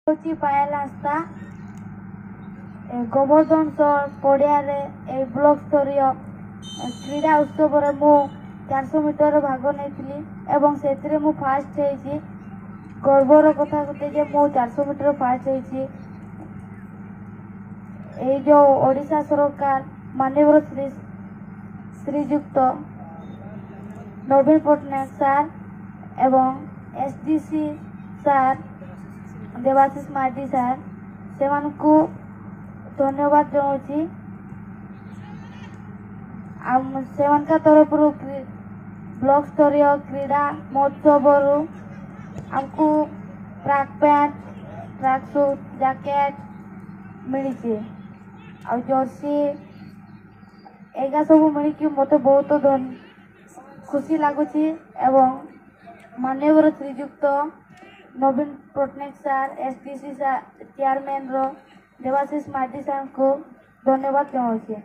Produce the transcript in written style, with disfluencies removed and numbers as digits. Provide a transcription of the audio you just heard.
ହଉଛି ପାୟଲ ହାଁସଦା ଗୋବର୍ଦ୍ଧନ ପଡ଼ିଆରେ ଏହି ବ୍ଲକ ସ୍ତରୀୟ କ୍ରୀଡ଼ା ଉତ୍ସବରେ ମୁଁ 400 ମିଟର ଭାଗ ନେଇଥିଲି ଏବଂ ସେଥିରେ ମୁଁ ଫାଷ୍ଟ ହେଇଛି। ଗର୍ବର କଥା ଗୋଟେ ଯେ ମୁଁ 400 ମିଟର ଫାଷ୍ଟ ହେଇଛି। এই ଯେଉଁ ଓଡ଼ିଶା ସରକାର ମାନ୍ୟବର ଶ୍ରୀଯୁକ୍ତ ନବୀନ ପଟ୍ଟନାୟକ ସାର୍ ଏବଂ SDC sir Debashish Mardi sir ସେମାନଙ୍କୁ ଧନ୍ୟବାଦ ଜଣାଉଛି। ସେମାନଙ୍କ ତରଫରୁ ବ୍ଲକ ସ୍ତରୀୟ କ୍ରୀଡ଼ା ମହୋତ୍ସବରୁ ଆମକୁ track pant, track suit, jacket ମିଳିଛି ଆଉ ଜର୍ସି ଏଗା ସବୁ ମିଳିକି ମୋତେ ବହୁତ ଖୁସି ଲାଗୁଛି ଏବଂ ମାନ୍ୟବର ଶ୍ରୀଯୁକ୍ତ ନବୀନ ପଟ୍ଟନାୟକ ସାର୍ SDC ଚେୟାରମ୍ୟାନ୍ର ଦେବାଶିଷ ମାର୍ଡି ସାର୍ଙ୍କୁ ଧନ୍ୟବାଦ ଜଣାଉଛି।